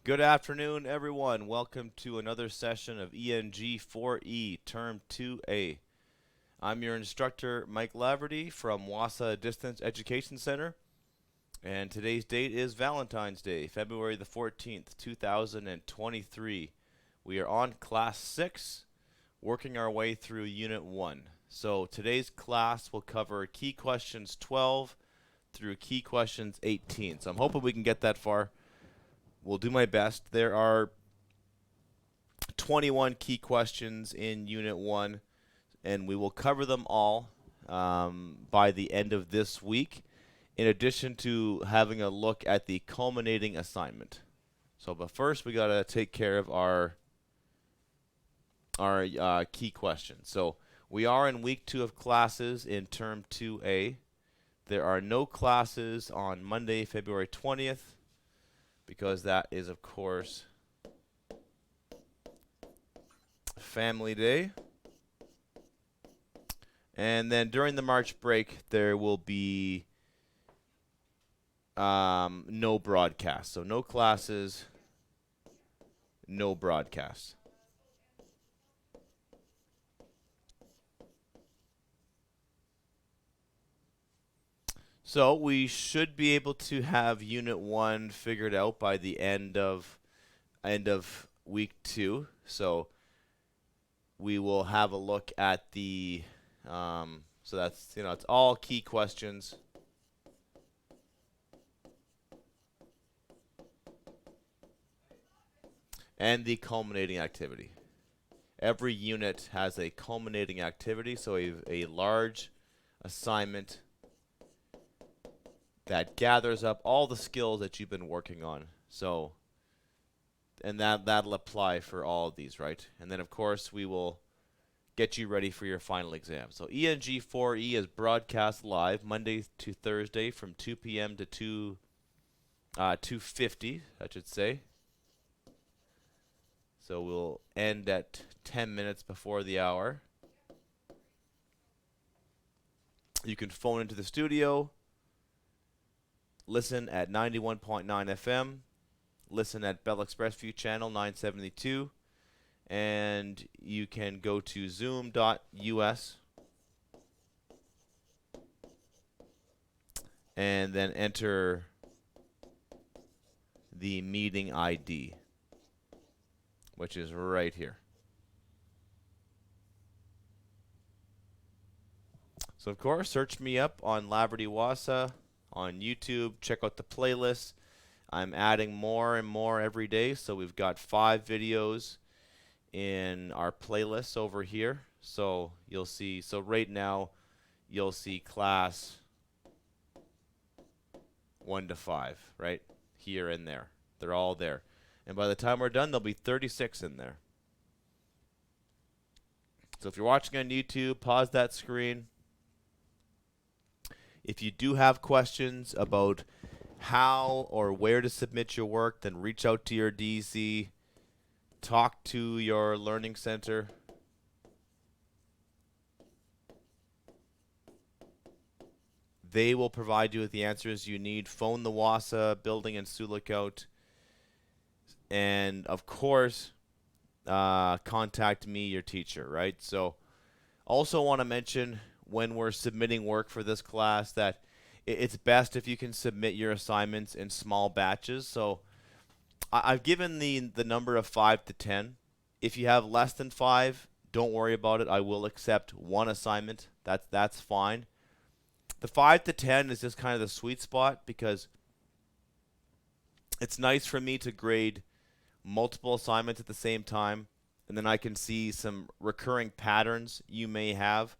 Good afternoon, everyone. Welcome to another session of ENG4E, Term 2A. I'm your instructor, Mike Laverty from WASA Distance Education Center, and today's date is Valentine's Day, February the 14th, 2023. We are on Class 6, working our way through Unit 1. So today's class will cover Key Questions 12 through Key Questions 18. So I'm hoping we can get that far. We'll do my best. There are 21 key questions in Unit 1, and we will cover them all by the end of this week, in addition to having a look at the culminating assignment. But first, we got to take care of our key questions. So we are in week 2 of classes in Term 2A. There are no classes on Monday, February 20th, because that is, of course, Family Day. And then during the March break, there will be no broadcast. So no classes, no broadcast. So we should be able to have Unit 1 figured out by the end of week 2. So we will have a look at the so that's, it's all key questions. And the culminating activity. Every unit has a culminating activity, so a large assignment that gathers up all the skills that you've been working on. So, and that'll apply for all of these, right? And then, of course, we will get you ready for your final exam. So ENG4E is broadcast live Monday to Thursday from 2 p.m. to 2:50, I should say. So we'll end at 10 minutes before the hour. You can phone into the studio, listen at 91.9 FM, listen at Bell ExpressVu channel 972, and you can go to zoom.us and then enter the meeting ID, which is right here. So, of course, search me up on Laverty Wasa on YouTube. Check out the playlist. I'm adding more and more every day, so we've got 5 videos in our playlist over here. So you'll see, so right now you'll see class 1 to 5, right? Here and there. They're all there. And by the time we're done, there'll be 36 in there. So if you're watching on YouTube, pause that screen. If you do have questions about how or where to submit your work, then reach out to your DC, talk to your learning center. They will provide you with the answers you need. Phone the WASA building in Sioux Lookout. And, of course, contact me, your teacher, right? So also want to mention when we're submitting work for this class that it's best if you can submit your assignments in small batches. So I've given the number of 5 to 10. If you have less than 5, don't worry about it. I will accept 1 assignment. That's fine. The 5 to 10 is just kind of the sweet spot because it's nice for me to grade multiple assignments at the same time, and then I can see some recurring patterns you may have.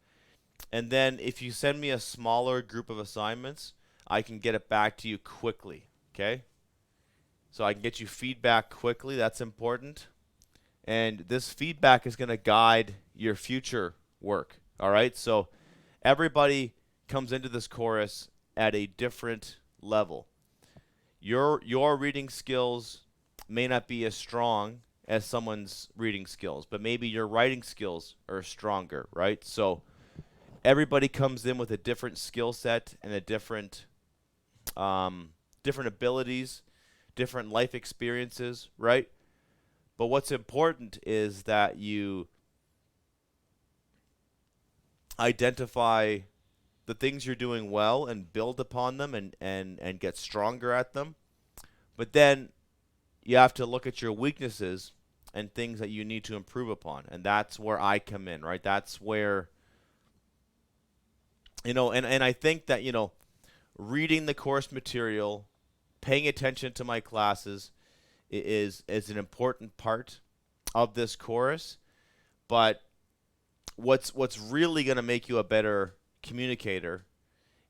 And then if you send me a smaller group of assignments, I can get it back to you quickly, okay? So I can get you feedback quickly. That's important. And this feedback is going to guide your future work, all right? So everybody comes into this course at a different level. Your reading skills may not be as strong as someone's reading skills, but maybe your writing skills are stronger, right? So everybody comes in with a different skill set and a different abilities different life experiences, right? But what's important is that you identify the things you're doing well and build upon them and get stronger at them. But then you have to look at your weaknesses and things that you need to improve upon. And that's where I come in, right? That's where, and I think that, reading the course material, paying attention to my classes is an important part of this course. But what's really going to make you a better communicator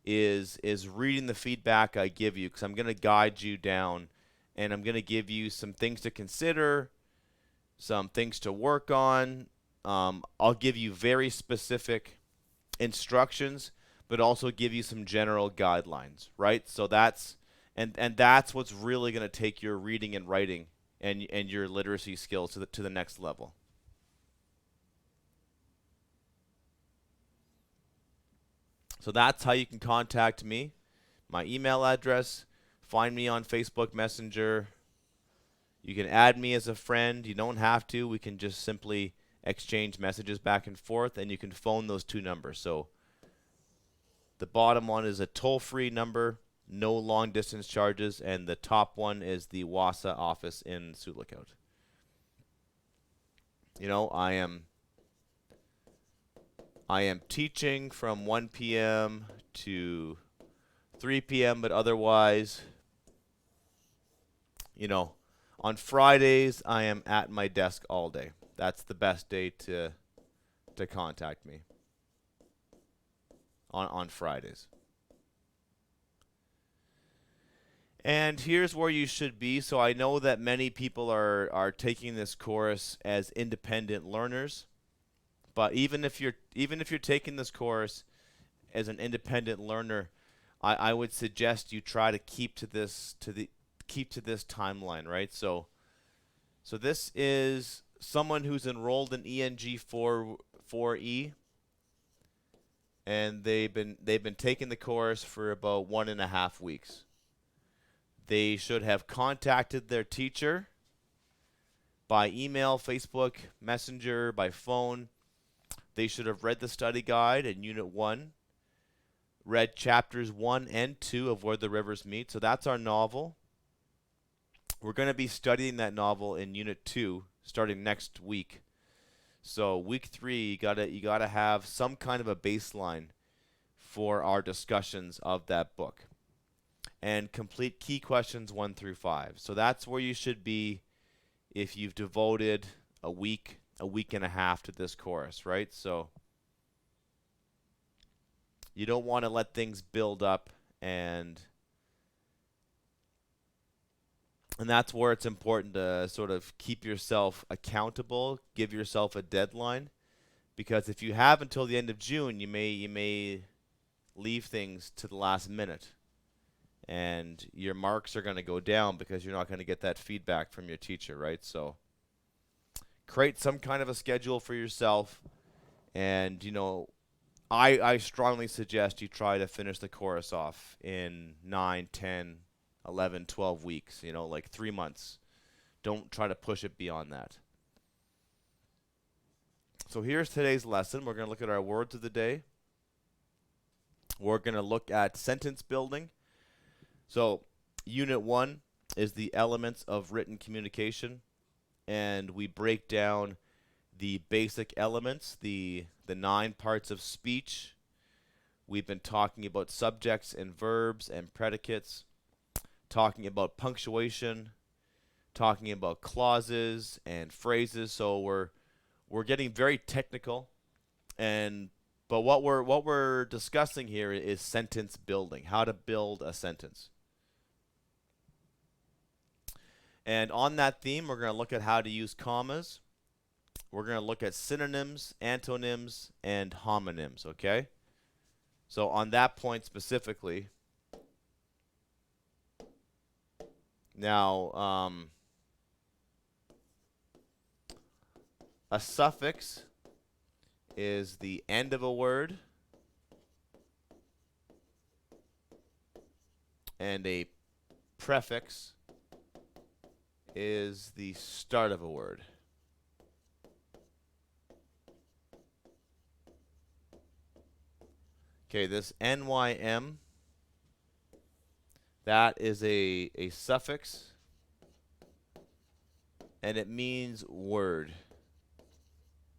is reading the feedback I give you, because I'm going to guide you down and I'm going to give you some things to consider, some things to work on. I'll give you very specific instructions, but also give you some general guidelines, right? So that's that's what's really going to take your reading and writing and your literacy skills to the next level. So that's how you can contact me. My email address, find me on Facebook Messenger. You can add me as a friend. You don't have to. We can just simply exchange messages back and forth, and you can phone those two numbers. So the bottom one is a toll-free number, no long-distance charges, and the top one is the WASA office in Sioux Lookout. I am teaching from 1 p.m. to 3 p.m., but otherwise, on Fridays, I am at my desk all day. That's the best day to contact me on Fridays. And here's where you should be. So I know that many people are taking this course as independent learners, but even if you're taking this course as an independent learner, I would suggest you try to keep to this timeline, right? So this is someone who's enrolled in ENG4E, and they've been taking the course for about 1.5 weeks. They should have contacted their teacher by email, Facebook, Messenger, by phone. They should have read the study guide in Unit 1, read chapters 1 and 2 of Where the Rivers Meet. So that's our novel. We're going to be studying that novel in Unit 2 starting next week. So week 3, you gotta have some kind of a baseline for our discussions of that book. And complete key questions 1 through 5. So that's where you should be if you've devoted a week and a half to this course, right? So you don't want to let things build up, and that's where it's important to sort of keep yourself accountable, give yourself a deadline, because if you have until the end of June, you may leave things to the last minute, and your marks are going to go down because you're not going to get that feedback from your teacher, right? So create some kind of a schedule for yourself, and I strongly suggest you try to finish the course off in 9, 10, 11, 12 weeks, like 3 months. Don't try to push it beyond that. So here's today's lesson. We're going to look at our words of the day. We're going to look at sentence building. So Unit 1 is the elements of written communication, and we break down the basic elements, the 9 parts of speech. We've been talking about subjects and verbs and predicates, talking about punctuation, talking about clauses and phrases. So we're getting very technical, but what we're discussing here is sentence building, how to build a sentence. And on that theme, we're going to look at how to use commas. We're going to look at synonyms, antonyms, and homonyms, okay? So on that point specifically, now, a suffix is the end of a word, and a prefix is the start of a word. Okay, this NYM, that is a suffix, and it means word.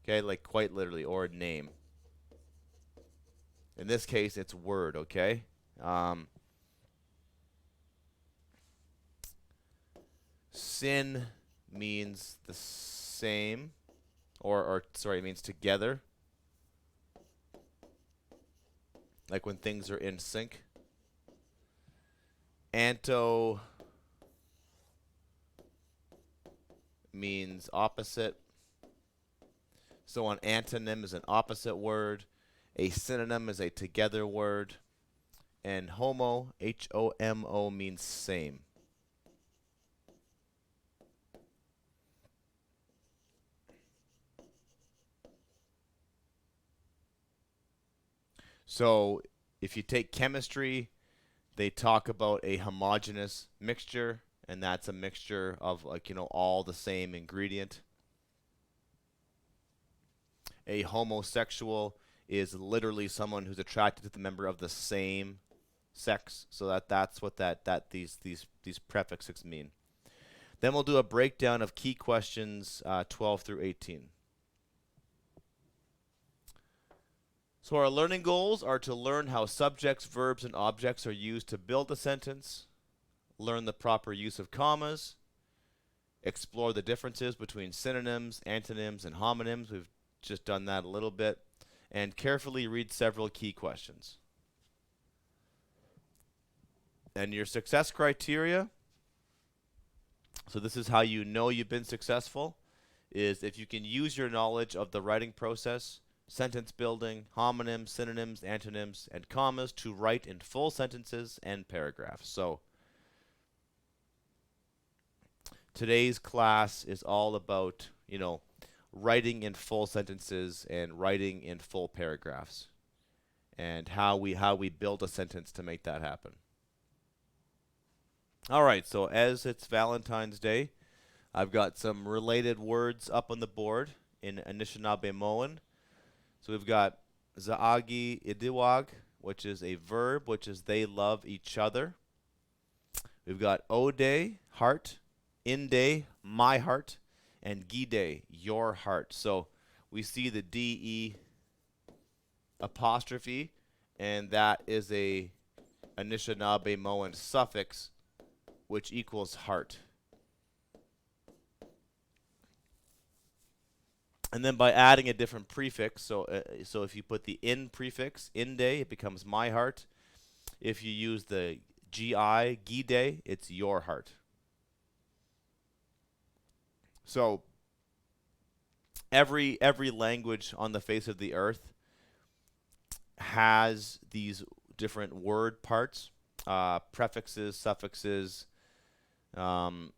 Okay, like quite literally, or name. In this case, it's word, okay? Sin means the same, or sorry, it means together. Like when things are in sync. Anto means opposite. So an antonym is an opposite word. A synonym is a together word. And homo, H-O-M-O, means same. So if you take chemistry, they talk about a homogeneous mixture, and that's a mixture of, like, all the same ingredient. A homosexual is literally someone who's attracted to the member of the same sex. So that's what these prefixes mean. Then we'll do a breakdown of key questions 12 through 18. So our learning goals are to learn how subjects, verbs, and objects are used to build a sentence, learn the proper use of commas, explore the differences between synonyms, antonyms, and homonyms. We've just done that a little bit. And carefully read several key questions. And your success criteria, so this is how you know you've been successful, is if you can use your knowledge of the writing process, sentence building, homonyms, synonyms, antonyms, and commas to write in full sentences and paragraphs. So today's class is all about, writing in full sentences and writing in full paragraphs, and how we build a sentence to make that happen. All right, so as it's Valentine's Day, I've got some related words up on the board in Anishinaabe-Moan. So we've got Zaagi Idiwag, which is a verb, which is they love each other. We've got Ode, heart, Inde, my heart, and Gide, your heart. So we see the DE apostrophe, and that is a Anishinaabe-Moan suffix, which equals heart. And then by adding a different prefix, so if you put the in prefix, inde, it becomes my heart. If you use the gi, gide, it's your heart. So every language on the face of the earth has these different word parts, prefixes, suffixes, and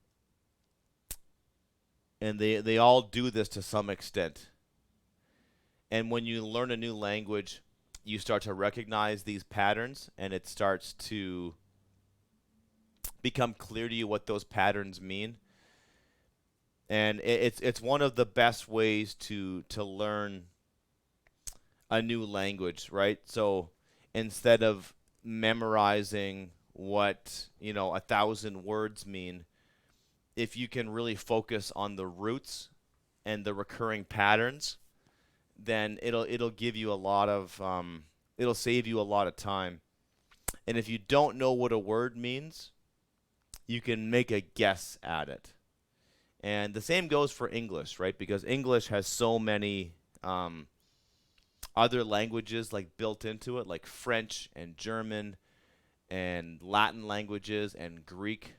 they all do this to some extent. And when you learn a new language, you start to recognize these patterns, and it starts to become clear to you what those patterns mean. And it's one of the best ways to learn a new language, right? So instead of memorizing what 1,000 words mean, if you can really focus on the roots and the recurring patterns, then it'll give you a lot of it'll save you a lot of time. And if you don't know what a word means, you can make a guess at it. And the same goes for English, right? Because English has so many other languages like built into it, like French and German and Latin languages and Greek.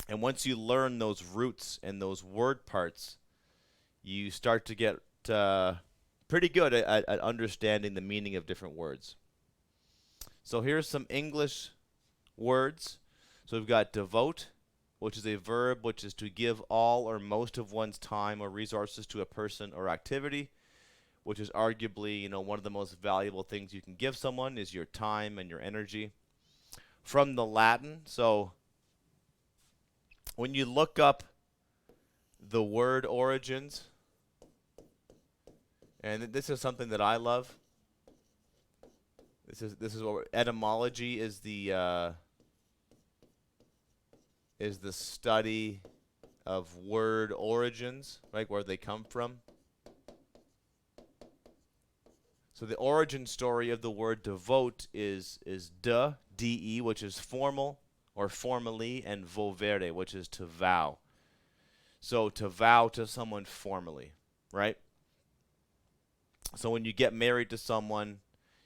And once you learn those roots and those word parts, you start to get pretty good at understanding the meaning of different words. So here's some English words. So we've got devote, which is a verb, which is to give all or most of one's time or resources to a person or activity, which is arguably, one of the most valuable things you can give someone is your time and your energy. From the Latin, so when you look up the word origins, and this is something that I love. This is what etymology is the study of word origins, right? Where they come from. So the origin story of the word devote is de, which is formal or formally, and volvere, which is to vow. So to vow to someone formally, right? So when you get married to someone,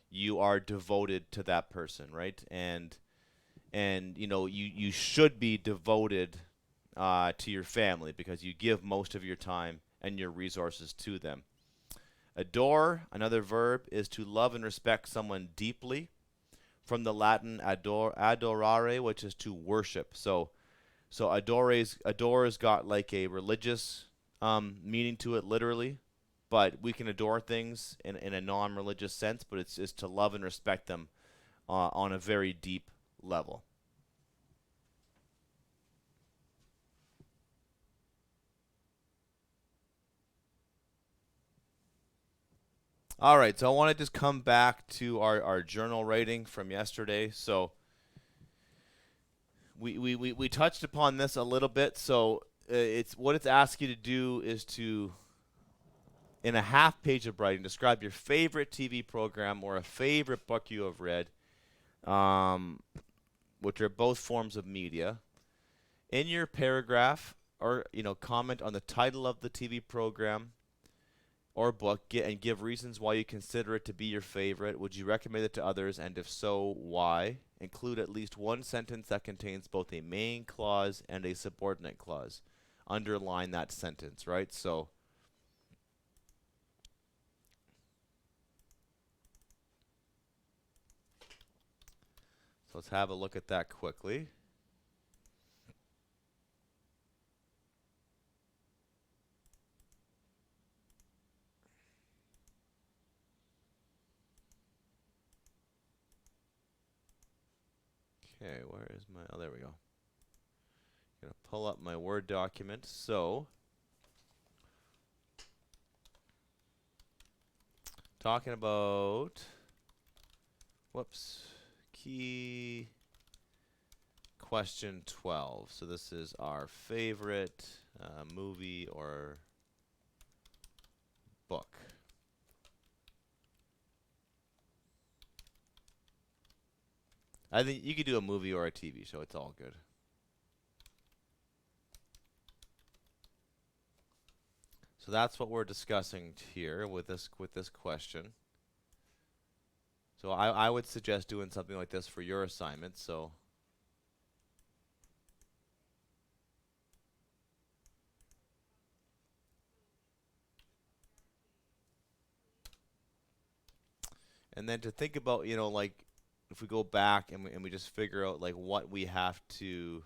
you are devoted to that person, right? And you should be devoted to your family because you give most of your time and your resources to them. Adore, another verb, is to love and respect someone deeply, from the Latin adorare, which is to worship. So adore's got like a religious meaning to it, literally, but we can adore things in a non-religious sense. But it's to love and respect them on a very deep level. All right, so I want to just come back to our journal writing from yesterday. So we touched upon this a little bit. So it's what it's asked you to do is to, in a half page of writing, describe your favorite TV program or a favorite book you have read, um, which are both forms of media. In your paragraph, or comment on the title of the TV program or book, and give reasons why you consider it to be your favorite. Would you recommend it to others, and if so, why? Include at least one sentence that contains both a main clause and a subordinate clause. Underline that sentence, right? So let's have a look at that quickly. Okay, where is my... Oh, there we go. I'm going to pull up my Word document. So, talking about... Whoops. Key question 12. So this is our favorite movie or book. I think you could do a movie or a TV show. It's all good. So that's what we're discussing here with this question. So I would suggest doing something like this for your assignment. So and then to think about, like if we go back and we just figure out like what we have to...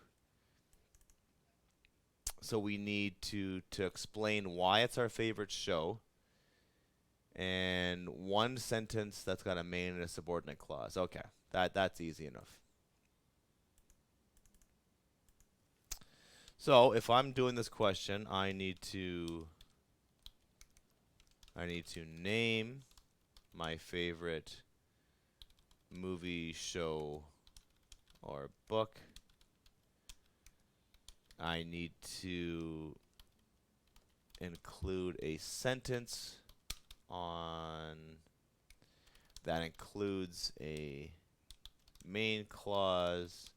So we need to explain why it's our favorite show, and one sentence that's got a main and a subordinate clause. Okay, that's easy enough. So if I'm doing this question, I need to name my favorite movie, show, or book. I need to include a sentence on that includes a main clause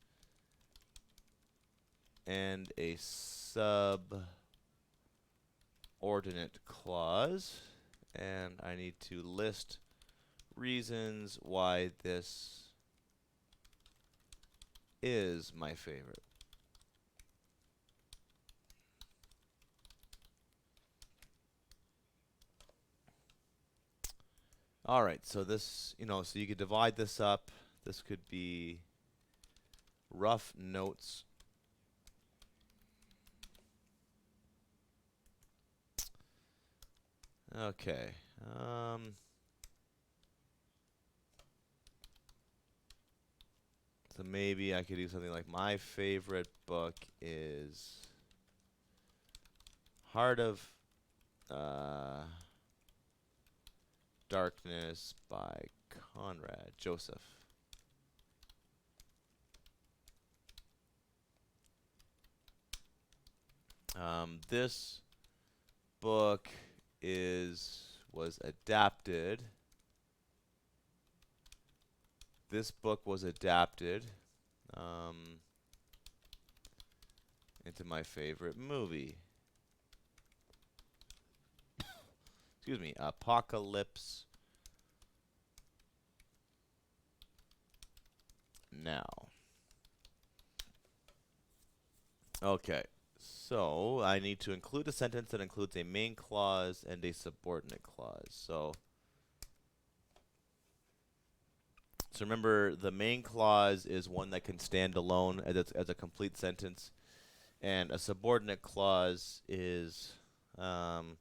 and a subordinate clause, and I need to list reasons why this is my favorite. All right, so this, so you could divide this up. This could be rough notes. Okay. So So maybe I could do something like my favorite book is Heart of Darkness by Conrad Joseph. This book was adapted. This book was adapted into my favorite movie. Excuse me, Apocalypse Now. Okay, so I need to include a sentence that includes a main clause and a subordinate clause. So remember, the main clause is one that can stand alone as a complete sentence, and a subordinate clause is one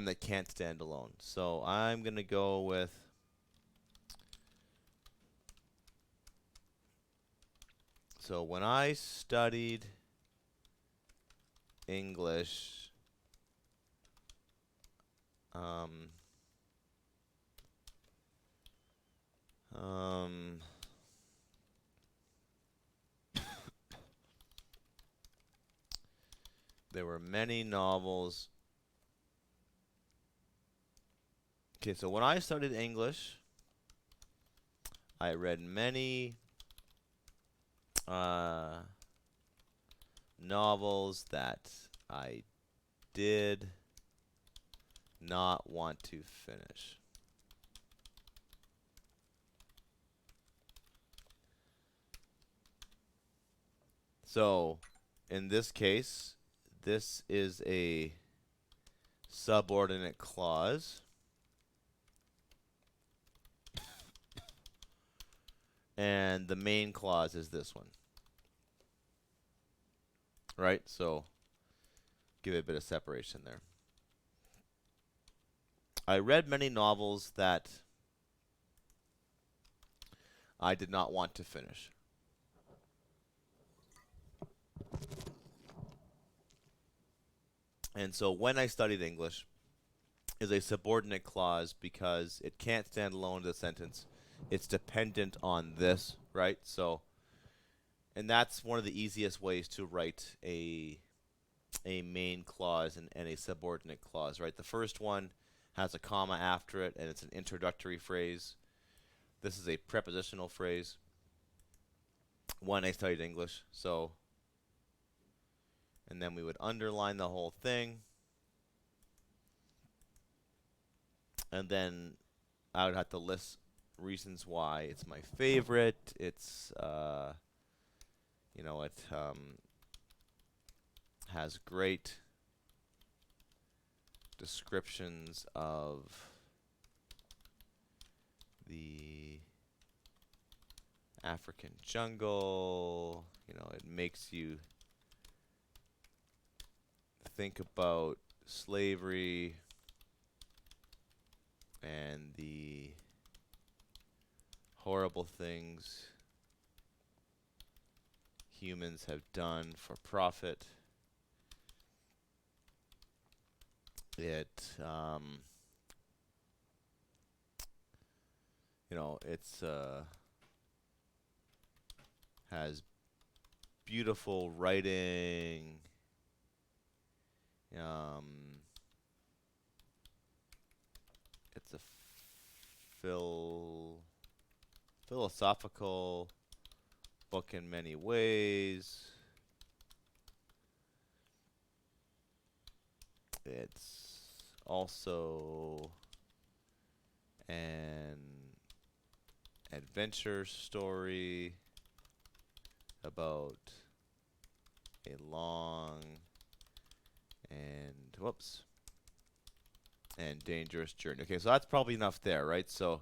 that can't stand alone. So I'm going to go with so when I studied English, there were many novels. Okay, so when I studied English, I read many novels that I did not want to finish. So, in this case, this is a subordinate clause. And the main clause is this one. Right? So, give it a bit of separation there. I read many novels that I did not want to finish. And so when I studied English is a subordinate clause because it can't stand alone as a sentence. It's dependent on this, right? So, and that's one of the easiest ways to write a main clause and a subordinate clause, right? The first one has a comma after it, and it's an introductory phrase. This is a prepositional phrase. When I studied English, so, and then we would underline the whole thing, and then I would have to list reasons why it's my favorite. It's you know, it has great descriptions of the African jungle. You know, it makes you think about slavery and the horrible things humans have done for profit. It, you know, it's has beautiful writing. It's a philosophical book in many ways. It's also an adventure story about a long and dangerous journey. Okay, so that's probably enough there, right? So,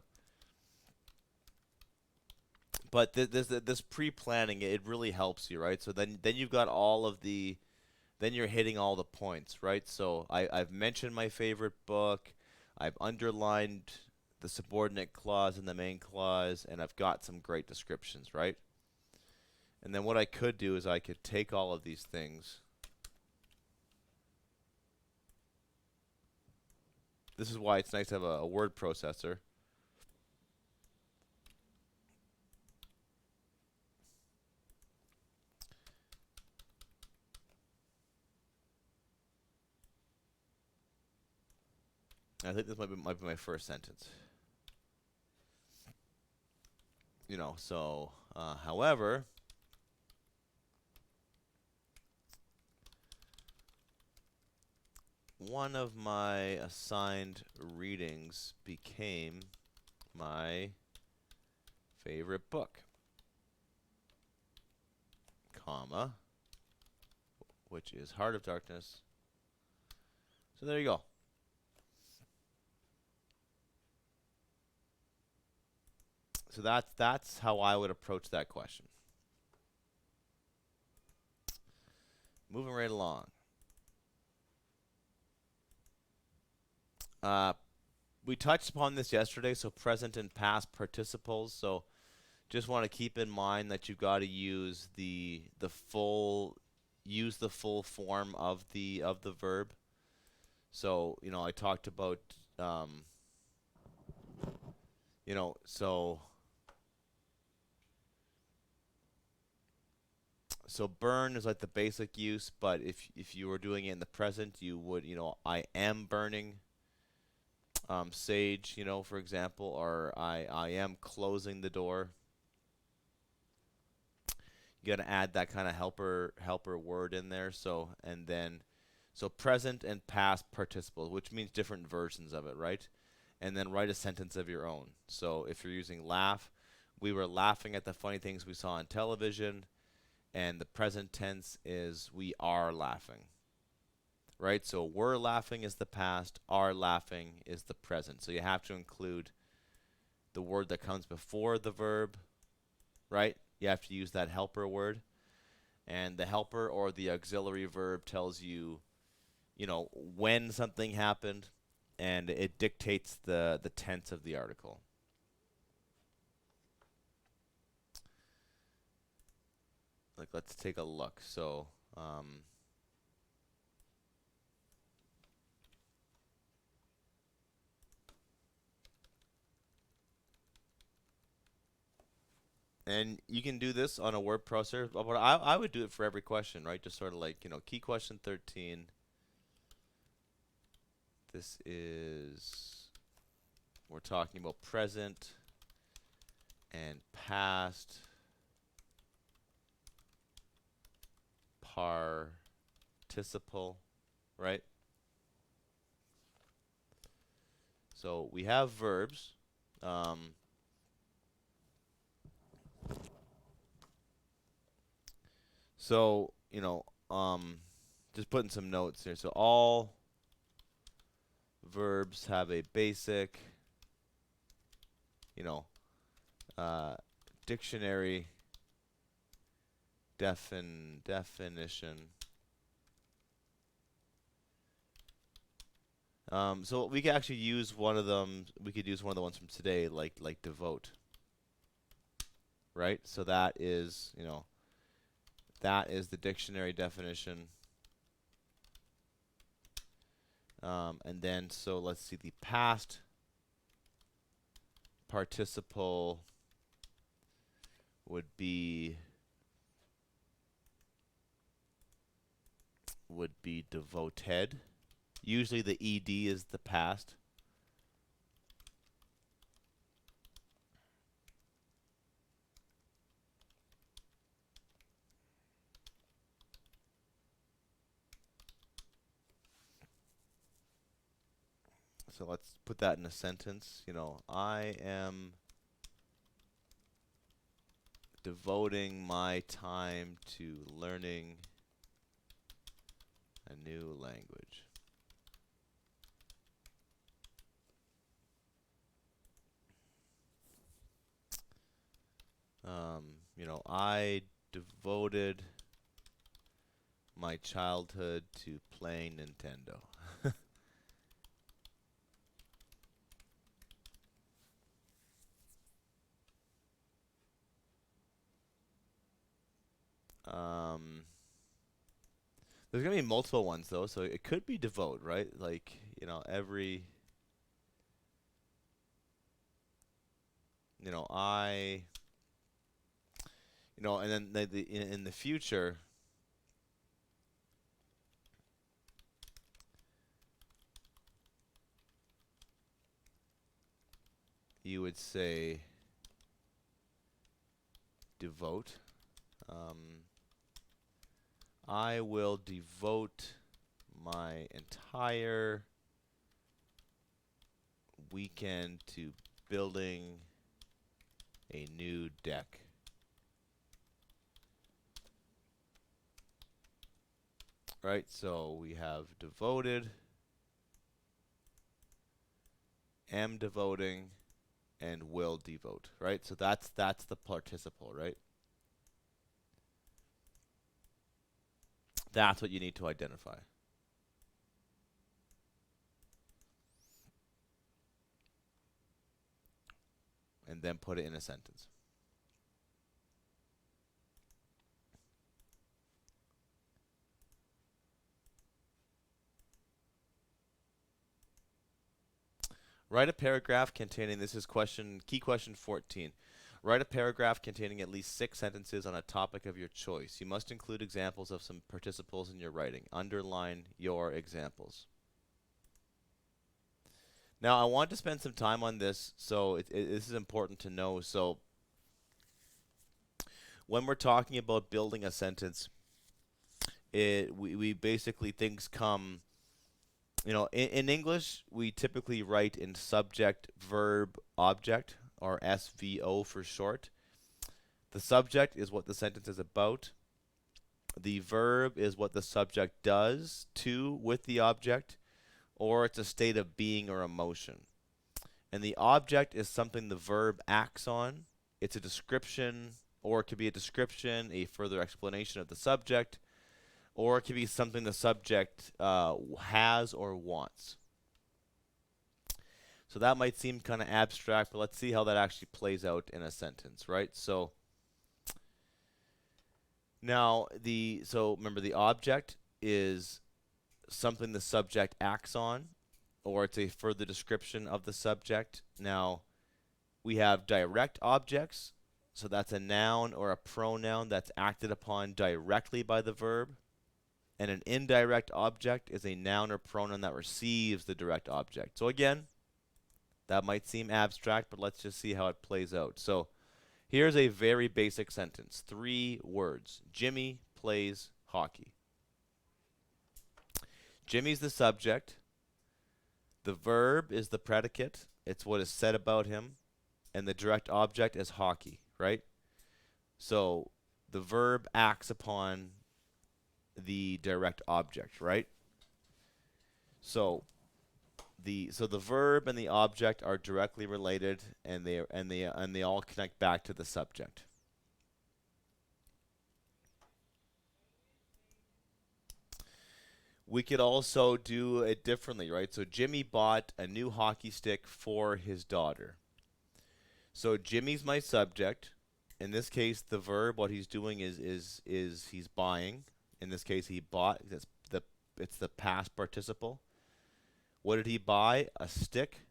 but this pre-planning, it really helps you, right? So then you've got all of then you're hitting all the points, right? So I've mentioned my favorite book. I've underlined the subordinate clause and the main clause, and I've got some great descriptions, right? And then what I could do is I could take all of these things. This is why it's nice to have a word processor. I think this might be my first sentence. You know, so, however, one of my assigned readings became my favorite book, comma, which is Heart of Darkness. So there you go. So that's how I would approach that question. Moving right along. We touched upon this yesterday, so present and past participles. So just want to keep in mind that you've got to use the full form of the verb. So, you know, I talked about you know, so burn is like the basic use, but if you were doing it in the present, you would, you know, I am burning sage, you know, for example, or I am closing the door. You got to add that kind of helper word in there. So and then so present and past participle, which means different versions of it, right? And then write a sentence of your own. So if you're using laugh, we were laughing at the funny things we saw on television. And the present tense is we are laughing, right? So we're laughing is the past, are laughing is the present. So you have to include the word that comes before the verb, right? You have to use that helper word. And the helper or the auxiliary verb tells you, you know, when something happened, and it dictates the tense of the article. Like, let's take a look. So, and you can do this on a word processor, but I would do it for every question, right? Just sort of like, you know, key question 13. This is, we're talking about present and past participle, right? So we have verbs. So, you know, just putting some notes here. So all verbs have a basic, you know, dictionary definition. So we could actually use one of them. We could use one of the ones from today, like devote, right? So that is, you know, that is the dictionary definition. And then, so let's see, the past participle would be devoted. Usually the ed is the past. So let's put that in a sentence. You know, I am devoting my time to learning a new language. You know, I devoted my childhood to playing Nintendo. There's gonna be multiple ones though, so it could be devote, right? Like, every, I, and then in the future, you would say devote. I will devote my entire weekend to building a new deck. Right, so we have devoted, am devoting, and will devote, right? So that's the participle, right? That's what you need to identify. And then put it in a sentence. Write a paragraph containing, this is key question 14. Write a paragraph containing at least 6 sentences on a topic of your choice. You must include examples of some participles in your writing. Underline your examples. Now, I want to spend some time on this, so this is important to know. So, when we're talking about building a sentence, we basically, things come, in English, we typically write in subject, verb, object, or SVO for short. The subject is what the sentence is about. The verb is what the subject does with the object, or it's a state of being or emotion. And the object is something the verb acts on. It's a description, or it could be a description, a further explanation of the subject, or it could be something the subject has or wants. So that might seem kind of abstract, but let's see how that actually plays out in a sentence, right? So now remember, the object is something the subject acts on, or it's a further description of the subject. Now, we have direct objects, so that's a noun or a pronoun that's acted upon directly by the verb. And an indirect object is a noun or pronoun that receives the direct object. So again, that might seem abstract, but let's just see how it plays out. So here's a very basic sentence. 3 words. Jimmy plays hockey. Jimmy's the subject. The verb is the predicate. It's what is said about him. And the direct object is hockey, right? So the verb acts upon the direct object, right? So the verb and the object are directly related, and they all connect back to the subject. We could also do it differently, right? So Jimmy bought a new hockey stick for his daughter. So Jimmy's my subject. In this case, the verb, what he's doing is he's buying. In this case, he bought. It's the past participle. What did he buy? A stick.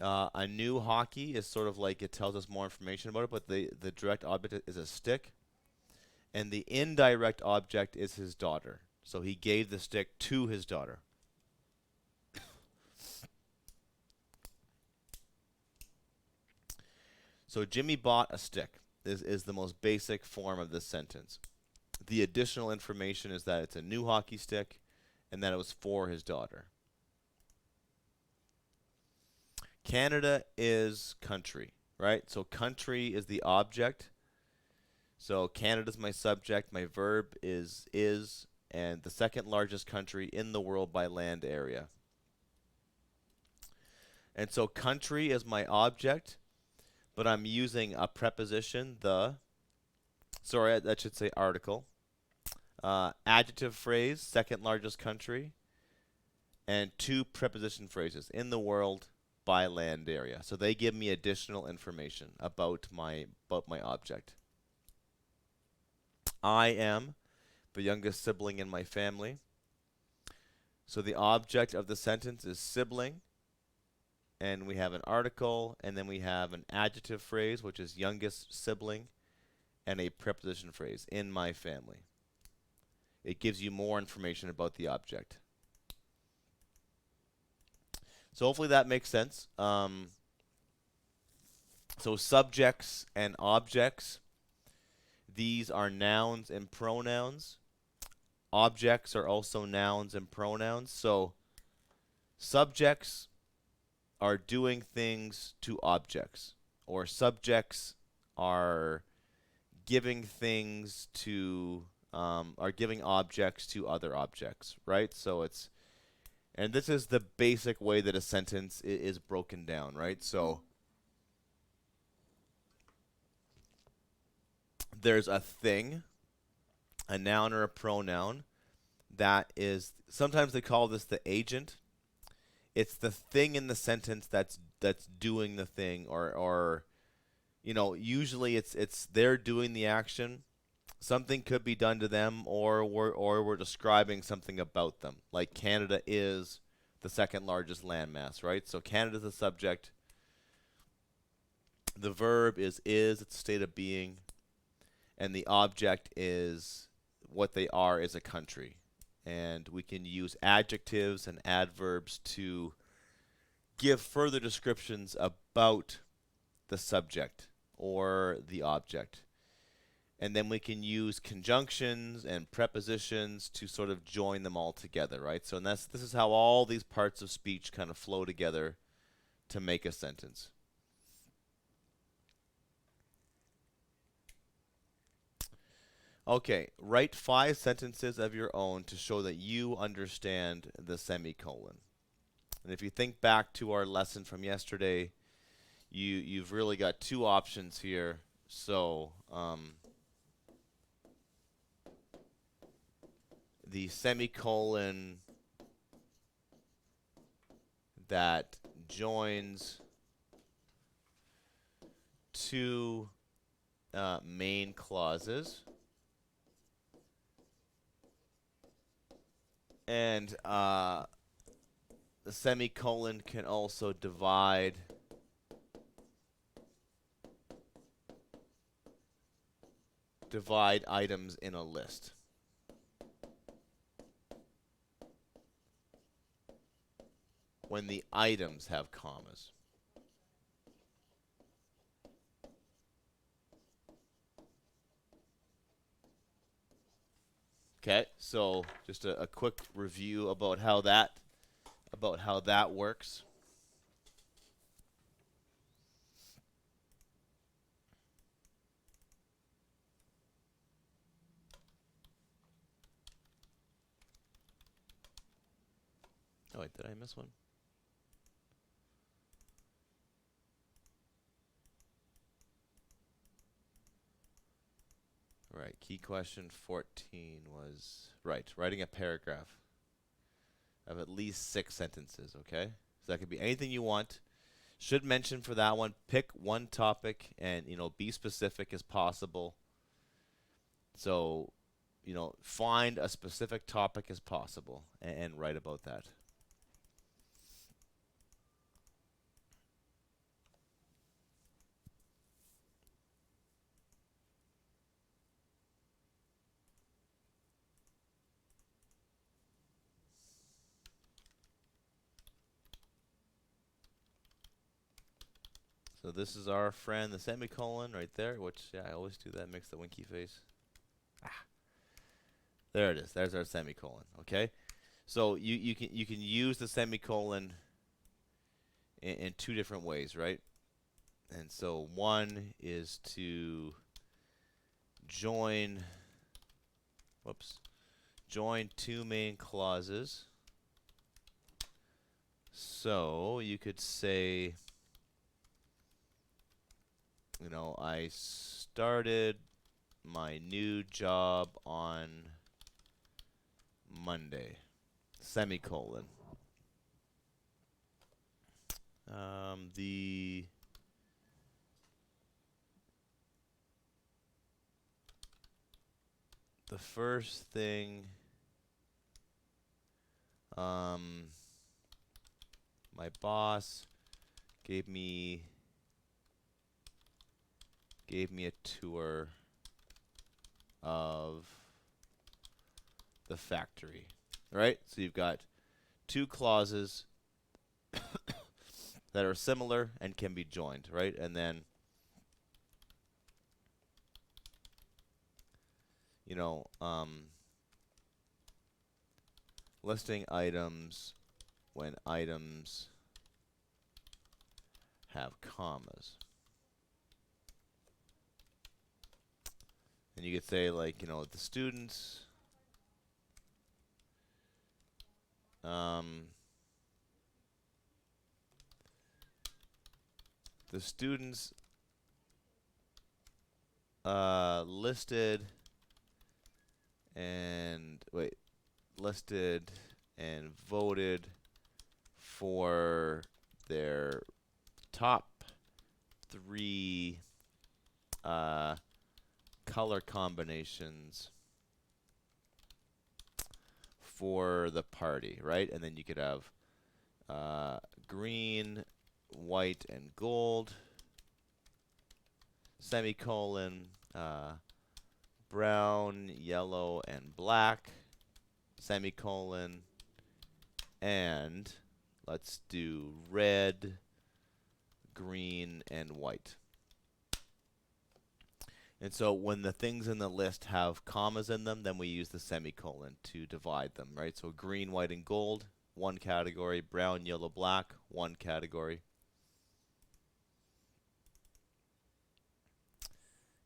A new hockey is sort of like, it tells us more information about it, but the direct object is a stick. And the indirect object is his daughter. So he gave the stick to his daughter. So Jimmy bought a stick is the most basic form of this sentence. The additional information is that it's a new hockey stick and that it was for his daughter. Canada is country, right? So country is the object. So Canada's my subject, my verb is, and the second largest country in the world by land area. And so country is my object, but I'm using a preposition, that should say article. Adjective phrase, second largest country, and 2 preposition phrases, in the world, by land area. So they give me additional information about my object. I am the youngest sibling in my family. So the object of the sentence is sibling, and we have an article, and then we have an adjective phrase, which is youngest sibling, and a preposition phrase, in my family. It gives you more information about the object. So hopefully that makes sense. So subjects and objects, these are nouns and pronouns. Objects are also nouns and pronouns. So subjects are doing things to objects, or subjects are giving things to are giving objects to other objects, right? So it's, and this is the basic way that a sentence is broken down, right? So there's a thing, a noun or a pronoun that is, sometimes they call this the agent. It's the thing in the sentence that's doing the thing, or usually it's they're doing the action. Something could be done to them, or we're describing something about them. Like Canada is the second largest landmass, right? So Canada's the subject. The verb is, it's a state of being, and the object is what they are as a country. And we can use adjectives and adverbs to give further descriptions about the subject or the object. And then we can use conjunctions and prepositions to sort of join them all together, right? So this is how all these parts of speech kind of flow together to make a sentence. Okay, write 5 sentences of your own to show that you understand the semicolon. And if you think back to our lesson from yesterday, you've really got 2 options here. So the semicolon that joins 2 main clauses, and the semicolon can also divide items in a list. When the items have commas. Okay, so just a quick review about how that works. Oh wait, did I miss one? Right, key question 14 was, right, writing a paragraph of at least 6 sentences, okay? So that could be anything you want. Should mention for that one, pick one topic and, be specific as possible. So, find a specific topic as possible and write about that. So this is our friend, the semicolon, right there, which, yeah, I always do that, makes the winky face. There it is. There's our semicolon, okay? So you can use the semicolon in 2 different ways, right? And so one is to join 2 main clauses. So you could say, I started my new job on Monday, semicolon. The the first thing my boss gave me a tour of the factory, right? So you've got two clauses that are similar and can be joined, right? And then, you know, listing items when items have commas. And you could say, like, you know, the students listed and voted for their top 3 color combinations for the party, right? And then you could have green, white, and gold, semicolon, brown, yellow, and black, semicolon, and let's do red, green, and white. And so when the things in the list have commas in them, then we use the semicolon to divide them, right? So green, white, and gold, one category. Brown, yellow, black, one category.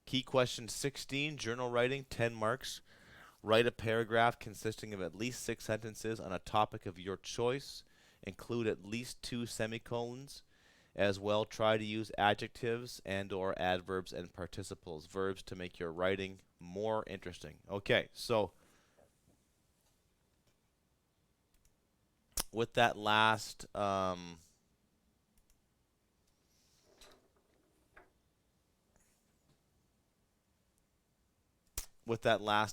Key question 16, journal writing, 10 marks. Write a paragraph consisting of at least 6 sentences on a topic of your choice. Include at least 2 semicolons. As well, try to use adjectives and or adverbs and participles, verbs, to make your writing more interesting. Okay, so with that last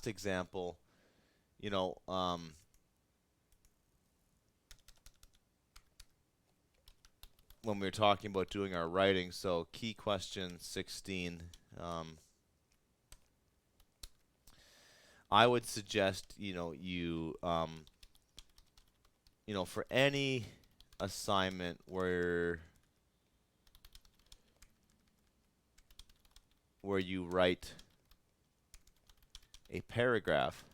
example, you know, when we were talking about doing our writing, so key question 16, I would suggest, you know, for any assignment where you write a paragraph,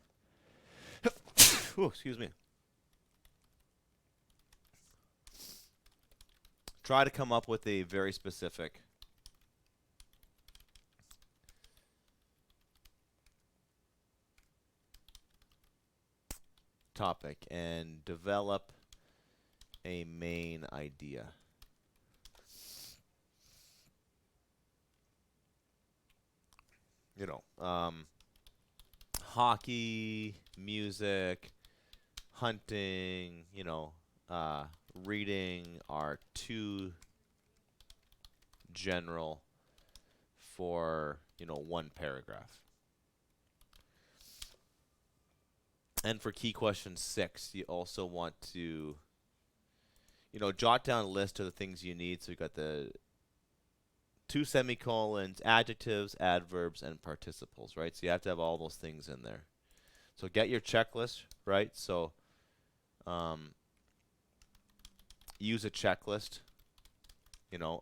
ooh, excuse me, try to come up with a very specific topic and develop a main idea. You know, hockey, music, hunting, you know, reading are too general for, you know, one paragraph. And for key question 6, you also want to, you know, jot down a list of the things you need. So you got the 2 semicolons, adjectives, adverbs, and participles, right? So you have to have all those things in there. So get your checklist, right? So use a checklist, you know,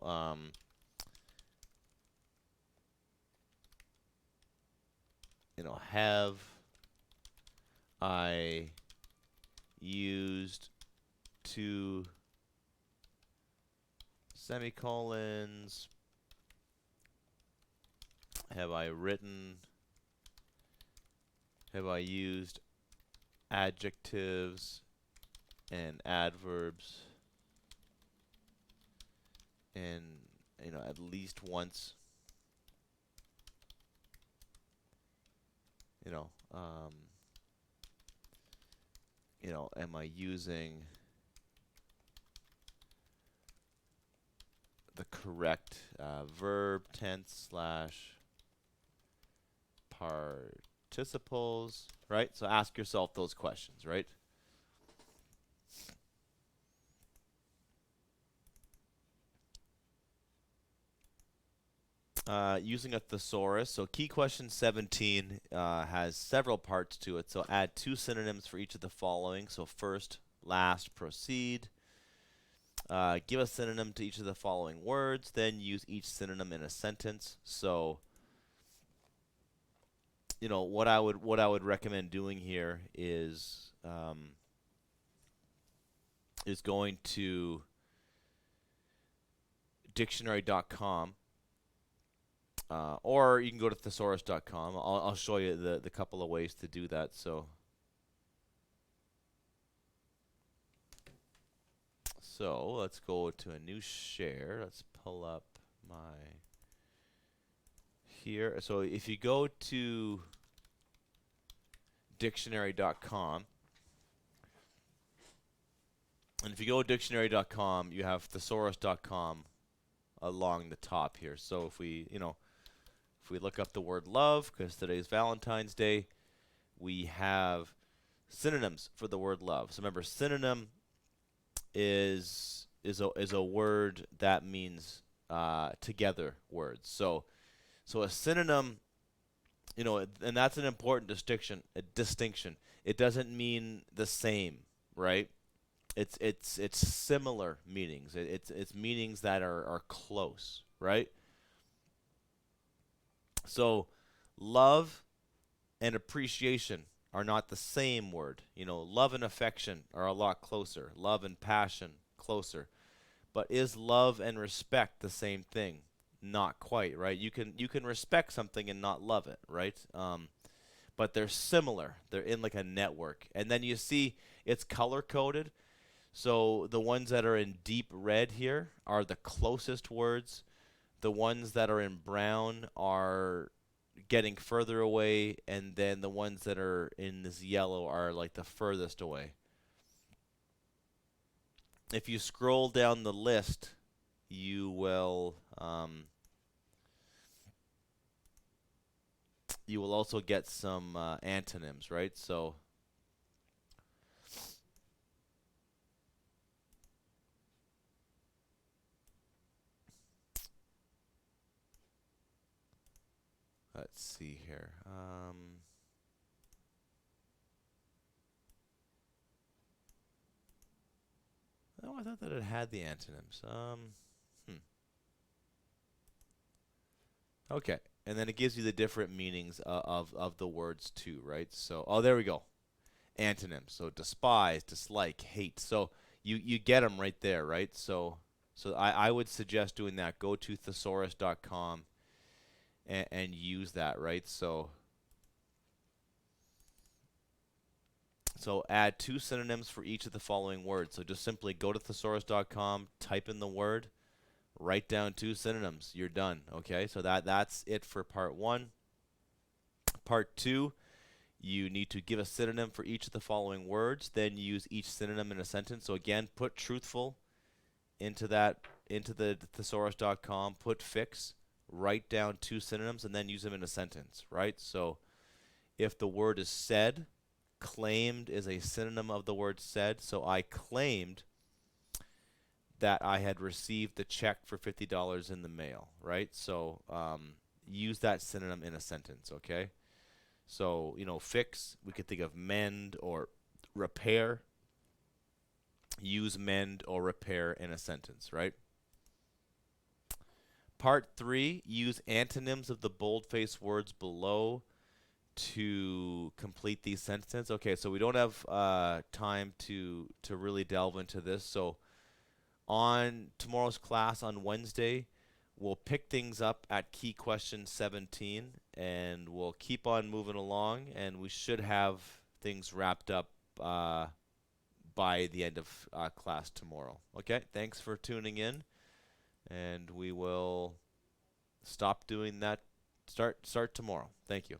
have I used 2 semicolons? Have I used adjectives and adverbs? And, you know, at least once, you know, am I using the correct verb, tense / participle participles, right? So ask yourself those questions, right? Using a thesaurus. So key question 17 has several parts to it. So add 2 synonyms for each of the following. So first, last, proceed. Give a synonym to each of the following words. Then use each synonym in a sentence. So, you know, what I would recommend doing here is going to dictionary.com. Or you can go to thesaurus.com. I'll show you the couple of ways to do that. So let's go to a new share. Let's pull up my here. So if you go to dictionary.com, and if you go to dictionary.com, you have thesaurus.com along the top here. So if we look up the word love, because today's Valentine's Day, we have synonyms for the word love. So remember, synonym is a word that means together words. So a synonym, and that's an important distinction. It doesn't mean the same, right? It's similar meanings. It's meanings that are close, right? So love and appreciation are not the same word. Love and affection are a lot closer. Love and passion, closer. But is love and respect the same thing? Not quite, right? You can respect something and not love it, right? But they're similar. They're in like a network. And then you see it's color coded. So the ones that are in deep red here are the closest words. The ones that are in brown are getting further away, and then the ones that are in this yellow are like the furthest away. If you scroll down the list, you will also get some antonyms, right? So let's see here. Oh, I thought that it had the antonyms. Okay, and then it gives you the different meanings of the words too, right? So, oh, there we go. Antonyms. So despise, dislike, hate. So you get them right there, right? So I would suggest doing that. Go to thesaurus.com and use that, right? So add 2 synonyms for each of the following words. So just simply go to thesaurus.com, type in the word, write down 2 synonyms. You're done. Okay, so that's it for part 1. Part 2, you need to give a synonym for each of the following words, then use each synonym in a sentence. So again, put truthful into the thesaurus.com, put fix, write down 2 synonyms, and then use them in a sentence, right? So if the word is said, claimed is a synonym of the word said. So I claimed that I had received the check for $50 in the mail, right? So use that synonym in a sentence, okay? So, fix, we could think of mend or repair. Use mend or repair in a sentence, right? Part 3, use antonyms of the boldface words below to complete these sentences. Okay, so we don't have time to really delve into this. So on tomorrow's class on Wednesday, we'll pick things up at key question 17, and we'll keep on moving along, and we should have things wrapped up by the end of class tomorrow. Okay, thanks for tuning in, and we will stop doing that. Start tomorrow. Thank you.